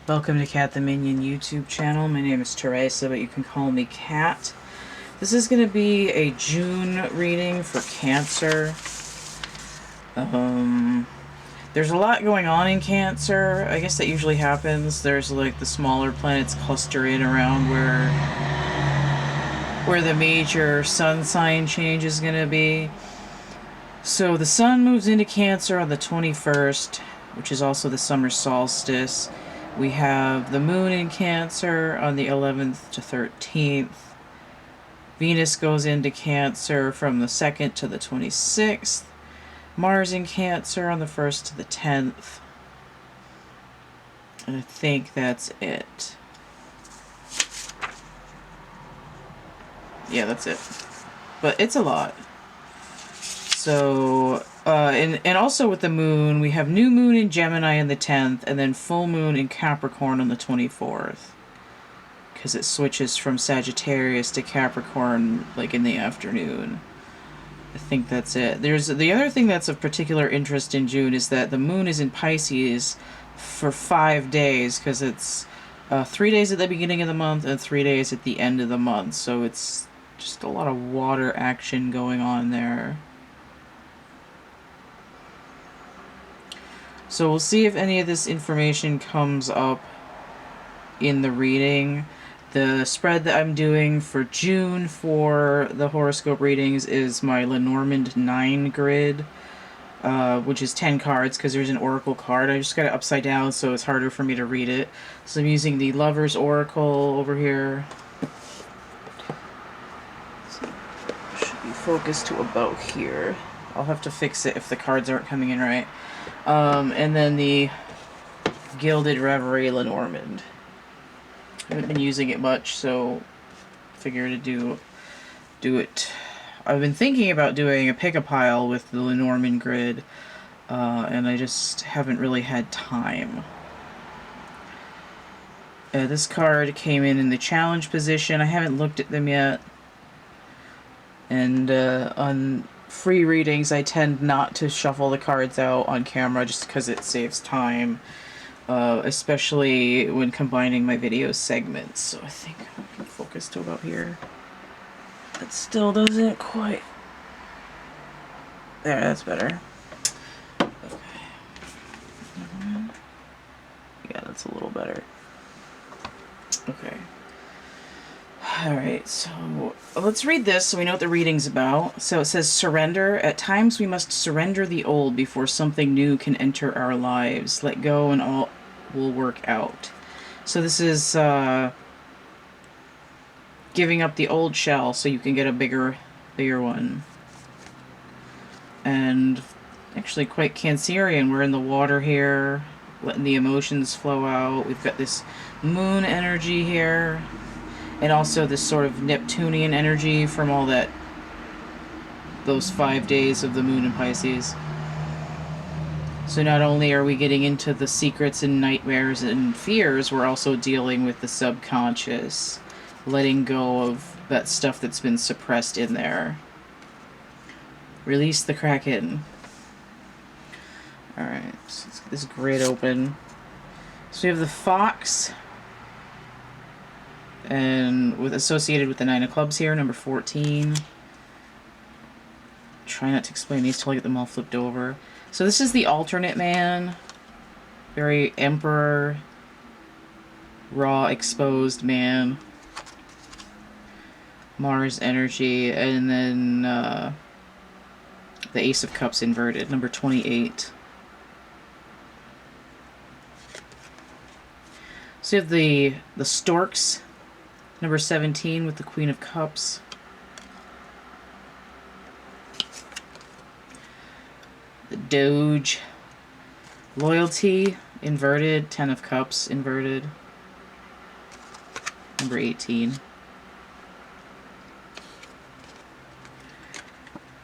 Welcome to CATtheMinion YouTube channel. My name is Teresa, but you can call me Cat. This is going to be a June reading for Cancer. There's a lot going on in Cancer. I guess that usually happens. There's like the smaller planets cluster in around where the major sun sign change is going to be. So the sun moves into Cancer on the 21st, which is also the summer solstice. We have the moon in Cancer on the 11th to 13th. Venus goes into Cancer from the 2nd to the 26th. Mars in Cancer on the 1st to the 10th. And I think that's it. Yeah, that's it. But it's a lot. So, and also with the moon, we have new moon in Gemini on the 10th, and then full moon in Capricorn on the 24th. Because it switches from Sagittarius to Capricorn, like, in the afternoon. I think that's it. There's the other thing that's of particular interest in June is that the moon is in Pisces for 5 days, because it's 3 days at the beginning of the month and 3 days at the end of the month. So it's just a lot of water action going on there. So we'll see if any of this information comes up in the reading. The spread that I'm doing for June for the horoscope readings is my Lenormand Grid, which is 10 cards because there's an oracle card. I just got it upside down so it's harder for me to read it. So I'm using the Lover's Oracle over here. So it should be focused to about here. I'll have to fix it if the cards aren't coming in right. And then the Gilded Reverie Lenormand. I haven't been using it much, so figured to do it. I've been thinking about doing a pick-a-pile with the Lenormand Grid, and I just haven't really had time. This card came in the challenge position. I haven't looked at them yet. And on free readings, I tend not to shuffle the cards out on camera just because it saves time, especially when combining my video segments. So I think I can focus to about here. That still doesn't quite. There, that's better. Okay. Yeah, that's a little better. Okay. Alright, so let's read this so we know what the reading's about. So it says, surrender. At times we must surrender the old before something new can enter our lives. Let go and all will work out. So this is giving up the old shell so you can get a bigger one. And actually quite Cancerian. We're in the water here, letting the emotions flow out. We've got this moon energy here. And also this sort of Neptunian energy from all those 5 days of the moon in Pisces. So not only are we getting into the secrets and nightmares and fears, we're also dealing with the subconscious, letting go of that stuff that's been suppressed in there. Release the Kraken. Alright, so let's get this grid open. So we have the Fox, and associated with the 9 of clubs here, number 14. Try not to explain these till I get them all flipped over. So this is the alternate man. Very emperor, raw, exposed man. Mars energy, and then the Ace of Cups inverted, number 28. So you have the Storks, number 17, with the Queen of Cups. The Doge. Loyalty, inverted. 10 of Cups, inverted. Number 18.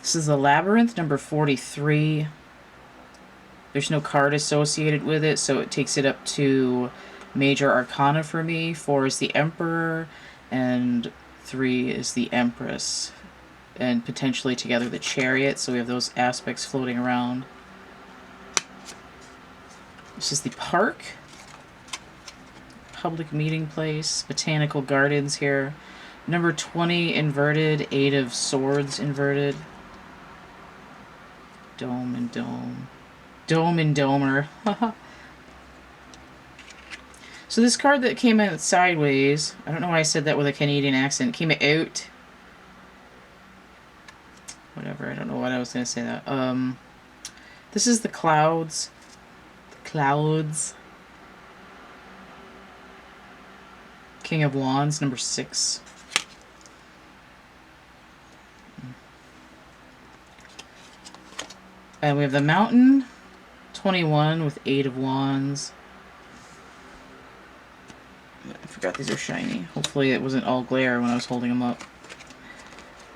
This is the Labyrinth, number 43. There's no card associated with it, so it takes it up to Major Arcana for me. 4 is the Emperor, and 3 is the Empress. And potentially together the Chariot, so we have those aspects floating around. This is the Park. public meeting place, botanical gardens here. Number 20 inverted, 8 of swords inverted. Dome and dome. Dome and domer. So this card that came out sideways, I don't know why I said that with a Canadian accent, came out. Whatever, I don't know what I was going to say that. This is the clouds. The clouds. King of Wands, number 6. And we have the Mountain, 21 with 8 of Wands. I forgot these are shiny. Hopefully it wasn't all glare when I was holding them up.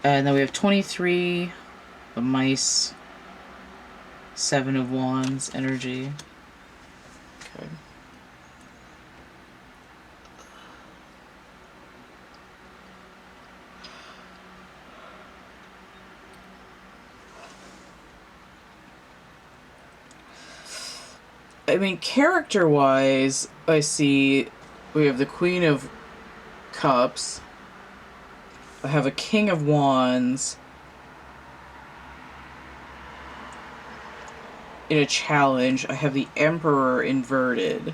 And then we have 23, the Mice, 7 of Wands, energy. Okay. I mean, character-wise, I see we have the Queen of Cups. I have a King of Wands in a challenge. I have the Emperor inverted,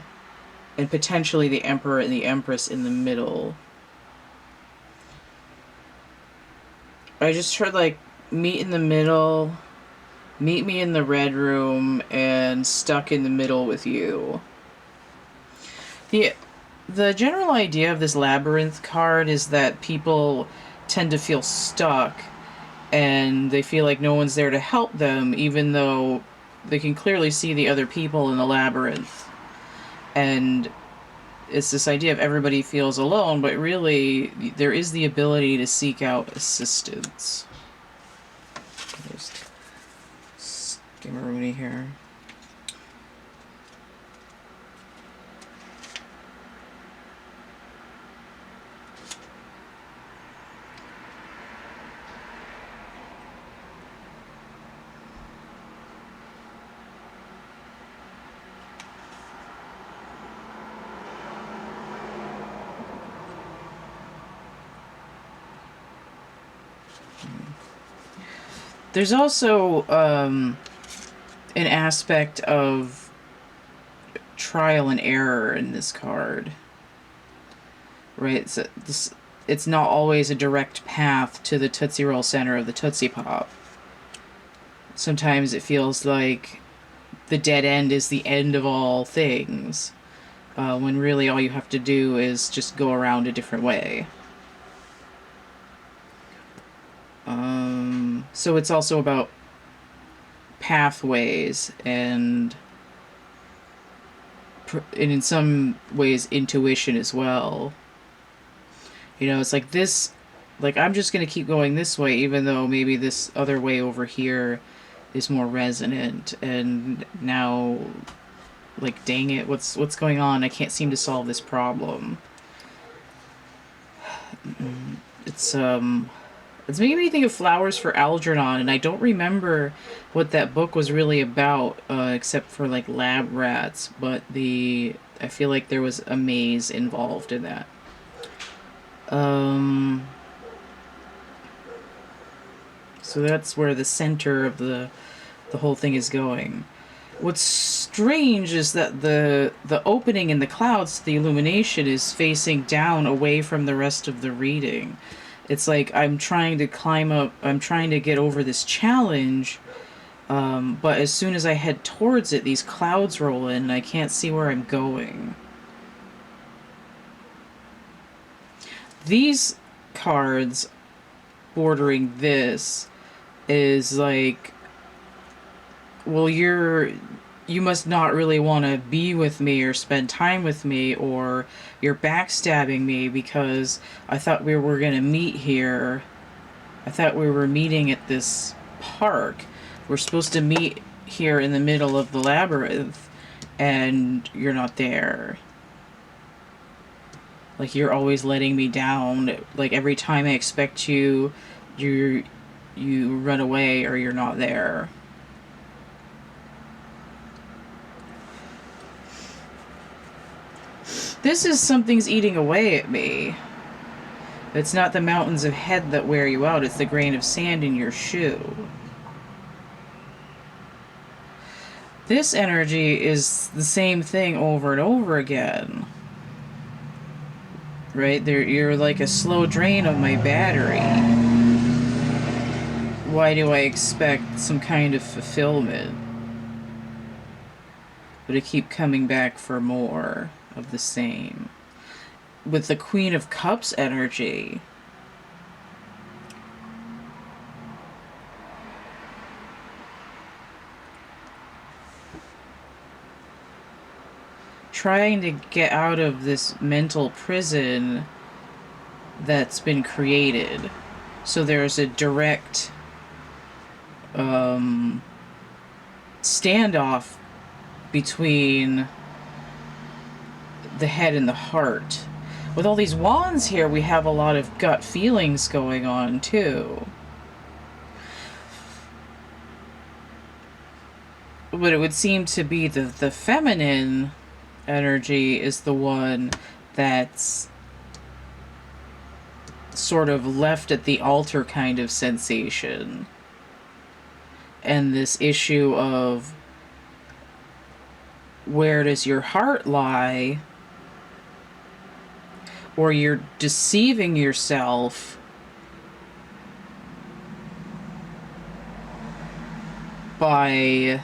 and potentially the Emperor and the Empress in the middle. I just heard, like, meet in the middle, meet me in the red room, and stuck in the middle with you. The general idea of this labyrinth card is that people tend to feel stuck and they feel like no one's there to help them, even though they can clearly see the other people in the labyrinth. And it's this idea of everybody feels alone, but really there is the ability to seek out assistance. Just skimmeroonie here. There's also an aspect of trial and error in this card, right? It's not always a direct path to the Tootsie Roll center of the Tootsie Pop. Sometimes it feels like the dead end is the end of all things, when really all you have to do is just go around a different way. So it's also about pathways and in some ways intuition as well. You know, it's like this, like I'm just going to keep going this way even though maybe this other way over here is more resonant, and now, like, dang it, what's going on? I can't seem to solve this problem. It's making me think of Flowers for Algernon, and I don't remember what that book was really about, except for, like, lab rats, but I feel like there was a maze involved in that. So that's where the center of the whole thing is going. What's strange is that the opening in the clouds, the illumination, is facing down away from the rest of the reading. It's like I'm trying to climb up, I'm trying to get over this challenge, but as soon as I head towards it, these clouds roll in and I can't see where I'm going. These cards bordering this is like, well, you must not really want to be with me or spend time with me, or you're backstabbing me because I thought we were going to meet here. I thought we were meeting at this park. We're supposed to meet here in the middle of the labyrinth, and you're not there. Like, you're always letting me down. Like, every time I expect you, you run away or you're not there. This is something's eating away at me. It's not the mountains of head that wear you out, it's the grain of sand in your shoe. This energy is the same thing over and over again. Right? You're like a slow drain of my battery. Why do I expect some kind of fulfillment? But I keep coming back for more of the same. With the Queen of Cups energy, trying to get out of this mental prison that's been created. So there's a direct standoff between the head and the heart. With all these wands here, we have a lot of gut feelings going on too. But it would seem to be the feminine energy is the one that's sort of left at the altar kind of sensation. And this issue of where does your heart lie, or you're deceiving yourself by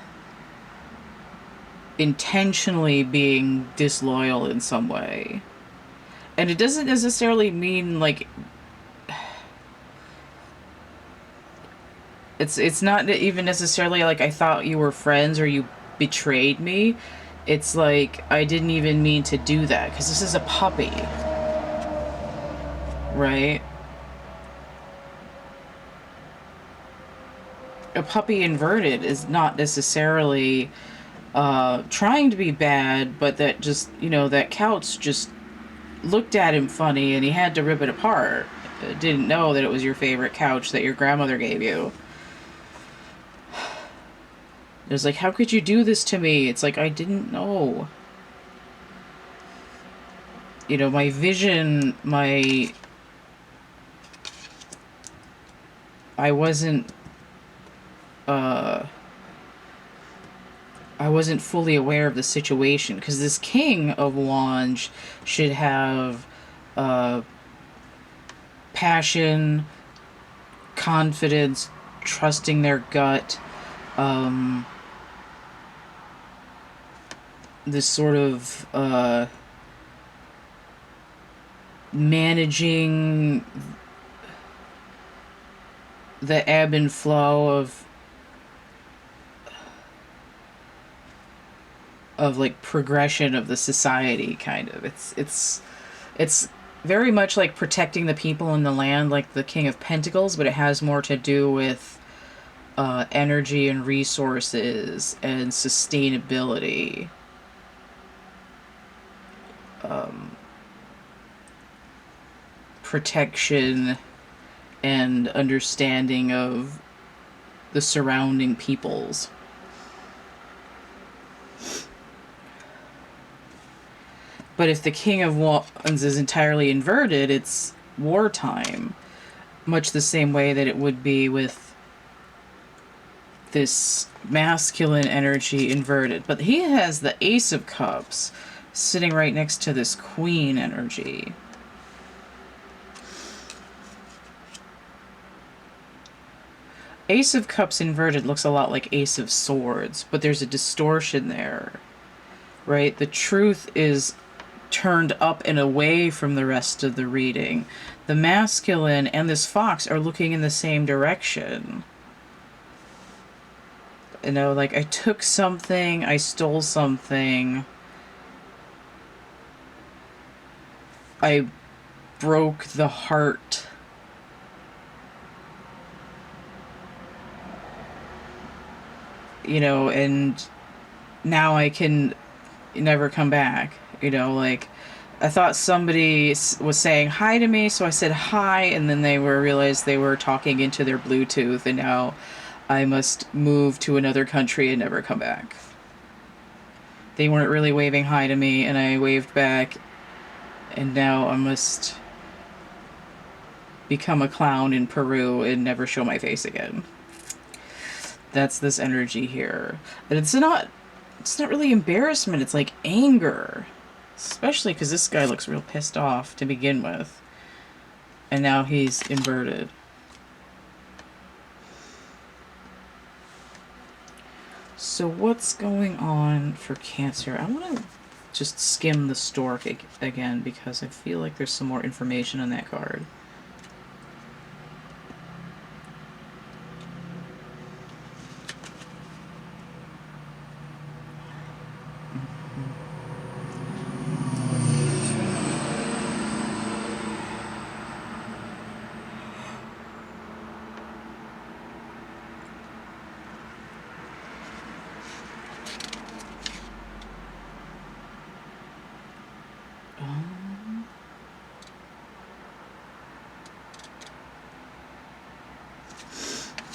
intentionally being disloyal in some way. And it doesn't necessarily mean like it's not even necessarily like I thought you were friends or you betrayed me. It's like I didn't even mean to do that because this is a puppy, right? A puppy inverted is not necessarily trying to be bad, but that just, you know, that couch just looked at him funny and he had to rip it apart. Didn't know that it was your favorite couch that your grandmother gave you. It was like, how could you do this to me? It's like, I didn't know. You know, my vision, I wasn't fully aware of the situation, because this King of Wands should have passion, confidence, trusting their gut, this sort of managing the ebb and flow of like progression of the society, kind of. It's very much like protecting the people in the land, like the King of Pentacles, but it has more to do with energy and resources and sustainability. Protection and understanding of the surrounding peoples. But if the King of Wands is entirely inverted, it's wartime. Much the same way that it would be with this masculine energy inverted. But he has the Ace of Cups sitting right next to this Queen energy. Ace of Cups inverted looks a lot like Ace of Swords, but there's a distortion there, right? The truth is turned up and away from the rest of the reading. The masculine and this fox are looking in the same direction. You know, like, I took something, I stole something, I broke the heart. You know, and now I can never come back. You know, like, I thought somebody was saying hi to me, so I said hi, and then they realized they were talking into their Bluetooth, and now I must move to another country and never come back. They weren't really waving hi to me, and I waved back, And now I must become a clown in Peru and never show my face again. That's this energy here. And it's not really embarrassment, it's like anger. Especially because this guy looks real pissed off to begin with. And now he's inverted. So what's going on for Cancer? I want to just skim the stork again because I feel like there's some more information on that card.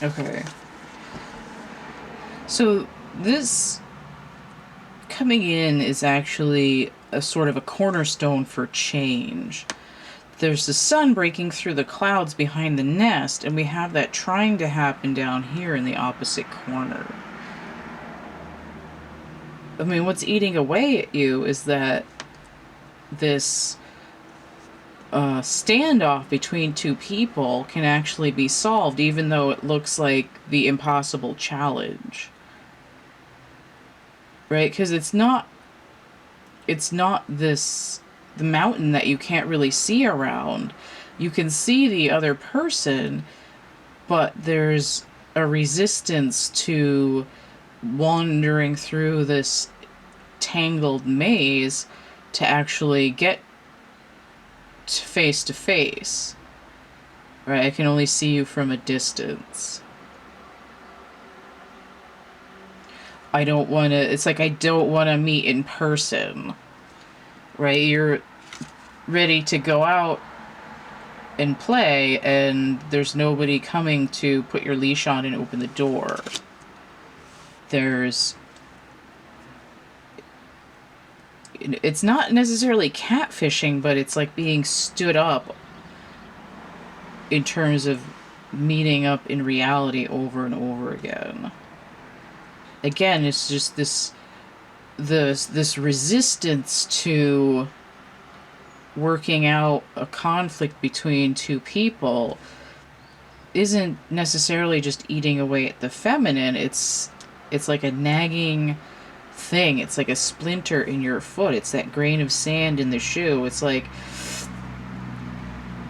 Okay. So this coming in is actually a sort of a cornerstone for change. There's the sun breaking through the clouds behind the nest, and we have that trying to happen down here in the opposite corner. I mean, what's eating away at you is that this standoff between two people can actually be solved, even though it looks like the impossible challenge. Right? Because it's not this the mountain that you can't really see around. You can see the other person, but there's a resistance to wandering through this tangled maze to actually get face to face. Right? I can only see you from a distance. I don't want to, it's like I don't want to meet in person. Right? You're ready to go out and play, and there's nobody coming to put your leash on and open the door. It's not necessarily catfishing, but it's like being stood up in terms of meeting up in reality over and over again. Again, it's just this resistance to working out a conflict between two people isn't necessarily just eating away at the feminine. It's like a nagging thing. It's like a splinter in your foot. It's that grain of sand in the shoe. It's like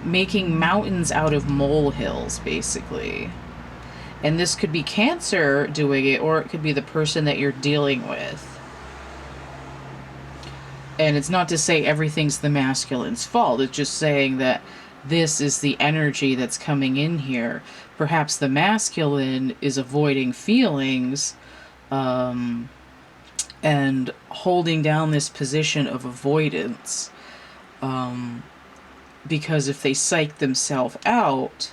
making mountains out of molehills, basically. And this could be Cancer doing it, or it could be the person that you're dealing with. And it's not to say everything's the masculine's fault. It's just saying that this is the energy that's coming in here. Perhaps the masculine is avoiding feelings and holding down this position of avoidance. Because if they psych themselves out,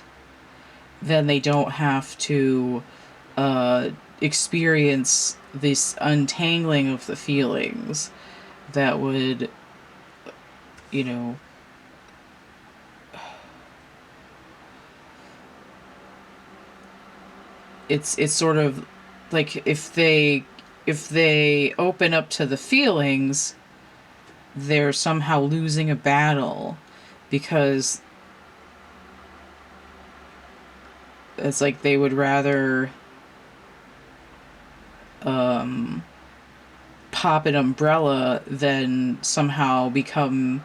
then they don't have to experience this untangling of the feelings that would, you know, it's sort of like if they open up to the feelings, they're somehow losing a battle, because it's like they would rather pop an umbrella than somehow become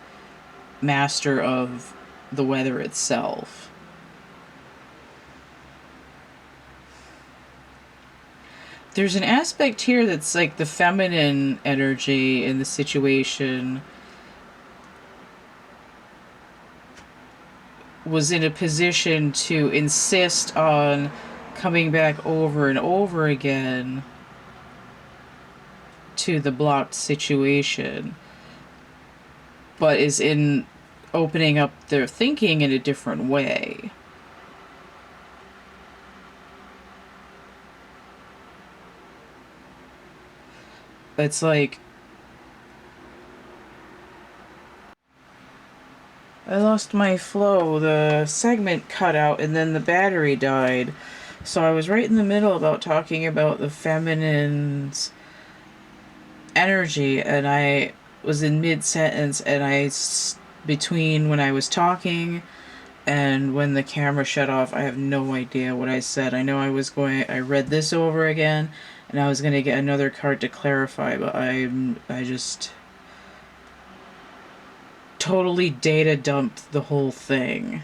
master of the weather itself. There's an aspect here that's like the feminine energy in the situation was in a position to insist on coming back over and over again to the blocked situation, but is in opening up their thinking in a different way. It's like I lost my flow. The segment cut out and then the battery died. So I was right in the middle about talking about the feminine's energy, and I was in mid-sentence, and between when I was talking and when the camera shut off, I have no idea what I said. I know I read this over again, and I was going to get another card to clarify, but I just totally data dumped the whole thing.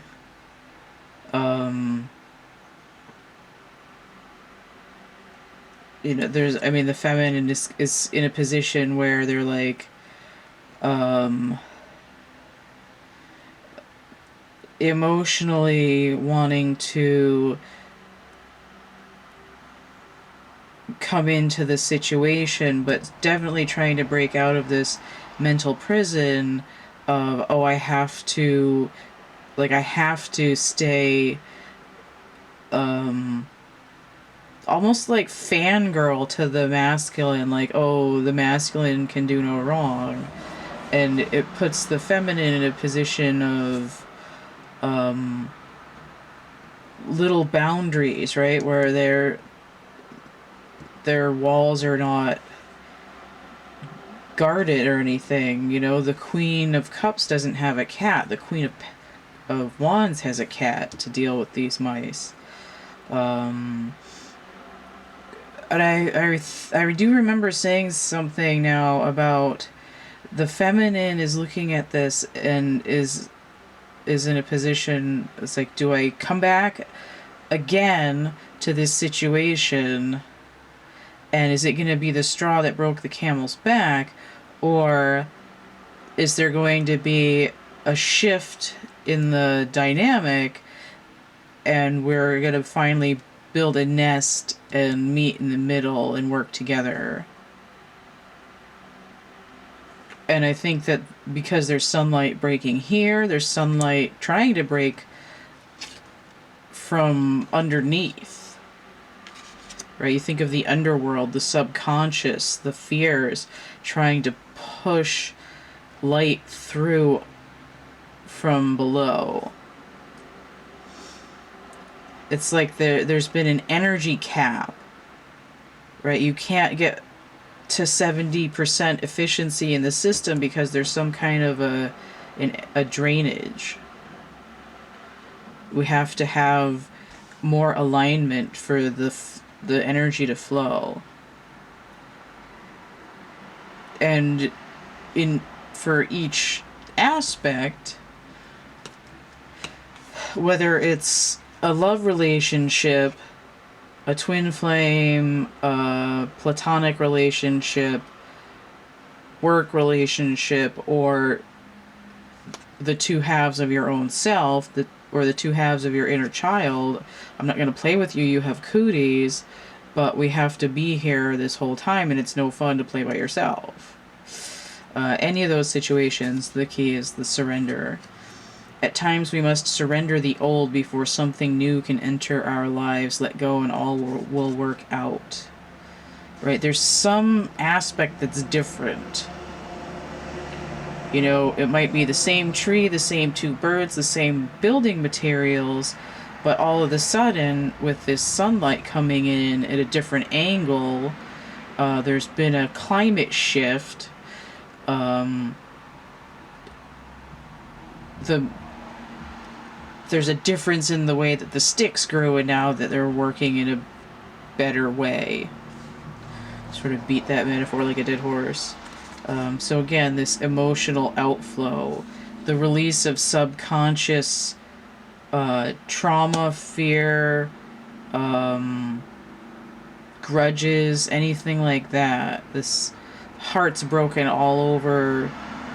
You know, the feminine is in a position where they're like, emotionally wanting to come into the situation, but definitely trying to break out of this mental prison of, oh, I have to stay, almost like fangirl to the masculine, like, oh, the masculine can do no wrong. And it puts the feminine in a position of little boundaries, right? Where their walls are not guarded or anything. You know, the Queen of Cups doesn't have a cat. The Queen of Wands has a cat to deal with these mice. And I do remember saying something now about the feminine is looking at this and is in a position, it's like, do I come back again to this situation, and is it going to be the straw that broke the camel's back, or is there going to be a shift in the dynamic and we're going to finally build a nest and meet in the middle and work together? And I think that because there's sunlight breaking here, there's sunlight trying to break from underneath, right? You think of the underworld, the subconscious, the fears trying to push light through from below. It's like there's been an energy cap, right? You can't get to 70% efficiency in the system because there's some kind of a drainage. We have to have more alignment for the energy to flow. And for each aspect, whether it's a love relationship, a twin flame, a platonic relationship, work relationship, or the two halves of your own self, or the two halves of your inner child, I'm not going to play with you, you have cooties, but we have to be here this whole time, and it's no fun to play by yourself. Any of those situations, the key is the surrender. At times we must surrender the old before something new can enter our lives. Let go and all will work out. Right? There's some aspect that's different. You know, it might be the same tree, the same two birds, the same building materials, but all of a sudden, with this sunlight coming in at a different angle, there's been a climate shift. There's a difference in the way that the sticks grew, and now that they're working in a better way. Sort of beat that metaphor like a dead horse. So again, this emotional outflow, the release of subconscious trauma, fear, grudges, anything like that. This heart's broken all over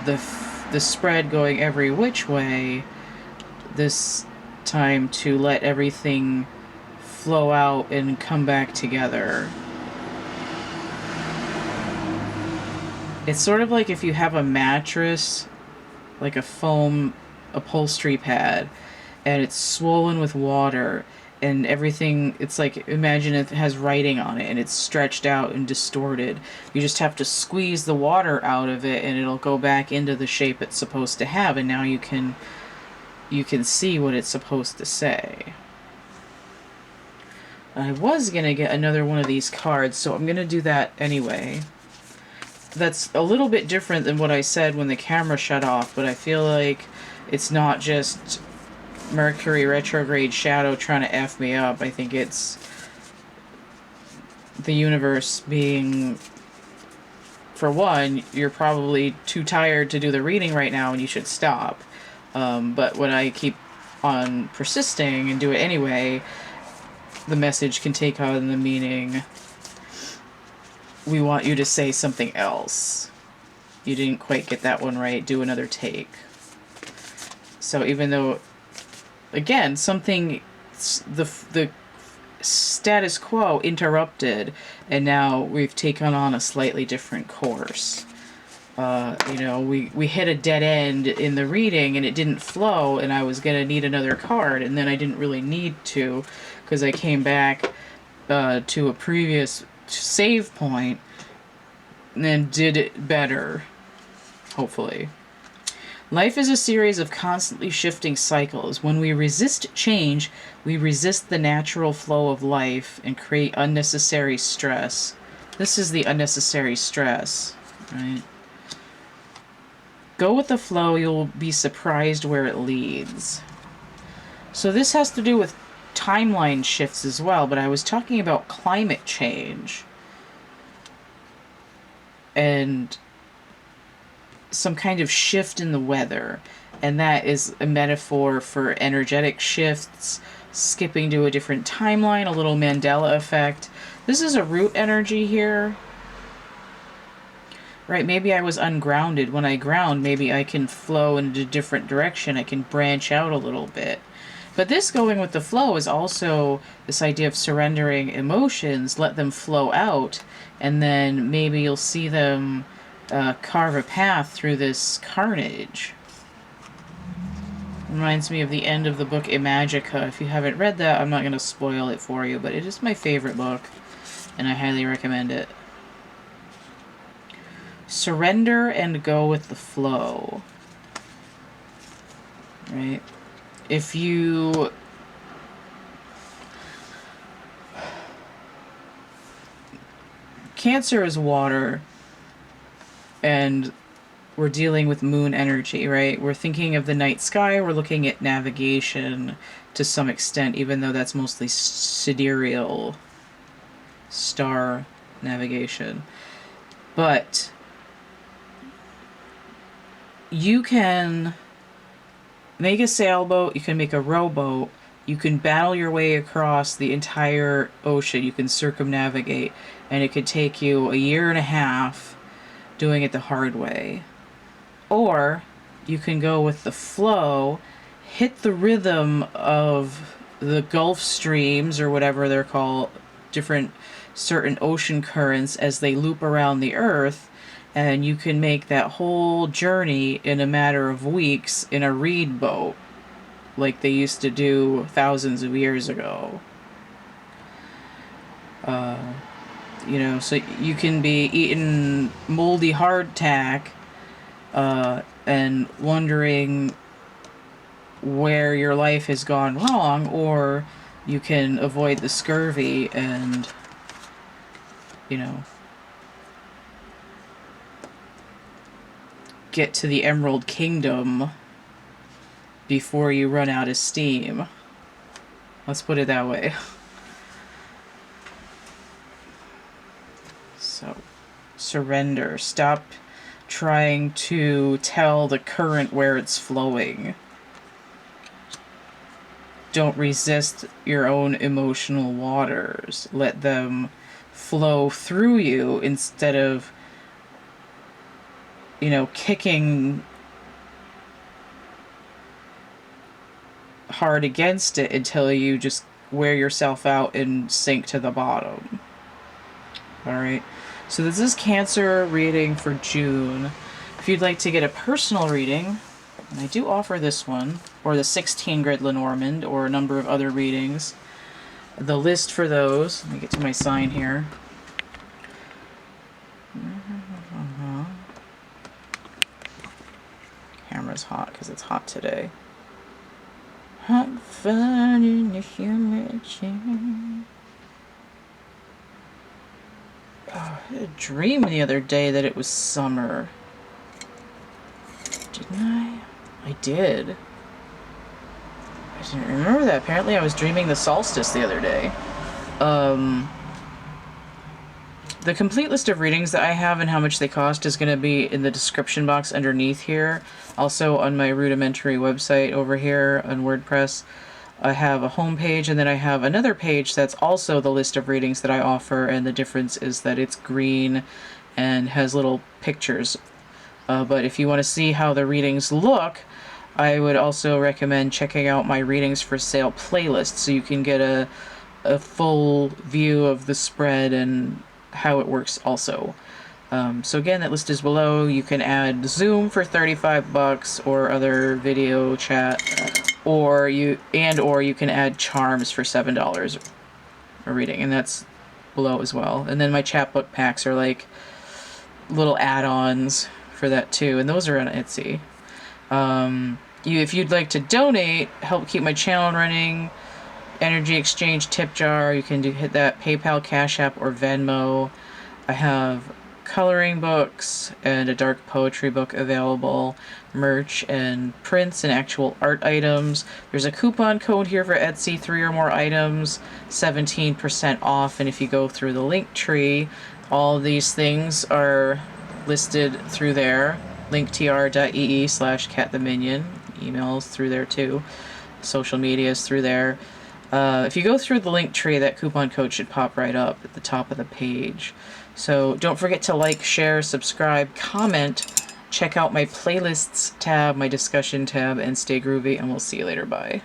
the spread, going every which way. This time to let everything flow out and come back together. It's sort of like if you have a mattress, like a foam upholstery pad, and it's swollen with water, and everything, it's like, imagine it has writing on it and it's stretched out and distorted. You just have to squeeze the water out of it and it'll go back into the shape it's supposed to have, and now you can you can see what it's supposed to say. I was going to get another one of these cards, so I'm going to do that anyway. That's a little bit different than what I said when the camera shut off, but I feel like it's not just Mercury retrograde shadow trying to F me up. I think it's the universe being, for one, you're probably too tired to do the reading right now and you should stop. But when I keep on persisting and do it anyway, the message can take on the meaning, we want you to say something else. You didn't quite get that one right. Do another take. So even though, again, something, the status quo interrupted, and now we've taken on a slightly different course. You know, we hit a dead end in the reading and it didn't flow, and I was going to need another card, and then I didn't really need to because I came back to a previous save point and then did it better, hopefully. Life is a series of constantly shifting cycles. When we resist change, we resist the natural flow of life and create unnecessary stress. This is the unnecessary stress, right? Go with the flow, you'll be surprised where it leads. So this has to do with timeline shifts as well, but I was talking about climate change and some kind of shift in the weather, and that is a metaphor for energetic shifts, skipping to a different timeline, a little Mandela effect. This is a root energy here, right? Maybe I was ungrounded. When I ground, maybe I can flow in a different direction. I can branch out a little bit. But this going with the flow is also this idea of surrendering emotions, let them flow out, and then maybe you'll see them carve a path through this carnage. Reminds me of the end of the book Imagica. If you haven't read that, I'm not going to spoil it for you, but it is my favorite book, and I highly recommend it. Surrender and go with the flow. Right? If you Cancer is water, and we're dealing with moon energy, right? We're thinking of the night sky, we're looking at navigation to some extent, even though that's mostly sidereal star navigation. But you can make a sailboat, you can make a rowboat, you can battle your way across the entire ocean, you can circumnavigate, and it could take you a year and a half doing it the hard way. Or you can go with the flow, hit the rhythm of the Gulf streams, or whatever they're called, different certain ocean currents as they loop around the earth, and you can make that whole journey in a matter of weeks in a reed boat, like they used to do thousands of years ago. You know, so you can be eating moldy hardtack and wondering where your life has gone wrong, or you can avoid the scurvy and, you know, get to the Emerald Kingdom before you run out of steam. Let's put it that way. So, surrender. Stop trying to tell the current where it's flowing. Don't resist your own emotional waters. Let them flow through you instead of, you know, kicking hard against it until you just wear yourself out and sink to the bottom. Alright, so this is Cancer reading for June. If you'd like to get a personal reading, and I do offer this one, or the 16 grid Lenormand, or a number of other readings, the list for those, let me get to my sign here. Camera's hot because it's hot today. I'm finding the human chain. Oh, I had a dream the other day that it was summer. Didn't I? I did. I didn't remember that. Apparently I was dreaming the solstice the other day. The complete list of readings that I have and how much they cost is going to be in the description box underneath here. Also on my rudimentary website over here on WordPress. I have a home page, and then I have another page that's also the list of readings that I offer, and the difference is that it's green and has little pictures. But if you want to see how the readings look, I would also recommend checking out my readings for sale playlist, so you can get a full view of the spread and how it works also. So again, that list is below. You can add Zoom for $35 or other video chat, or you can add Charms for $7 a reading, and that's below as well. And then my chapbook packs are like little add-ons for that too, and those are on Etsy. If you'd like to donate, help keep my channel running, energy exchange tip jar, you can hit that PayPal, Cash App, or Venmo. I have coloring books and a dark poetry book available, merch and prints and actual art items. There's a coupon code here for Etsy, 3 or more items, 17% off, and if you go through the link tree, all these things are listed through there. linktr.ee/CATtheMinion. Emails through there too. Social media is through there. If you go through the link tree, that coupon code should pop right up at the top of the page. So don't forget to like, share, subscribe, comment, check out my playlists tab, my discussion tab, and stay groovy, and we'll see you later. Bye.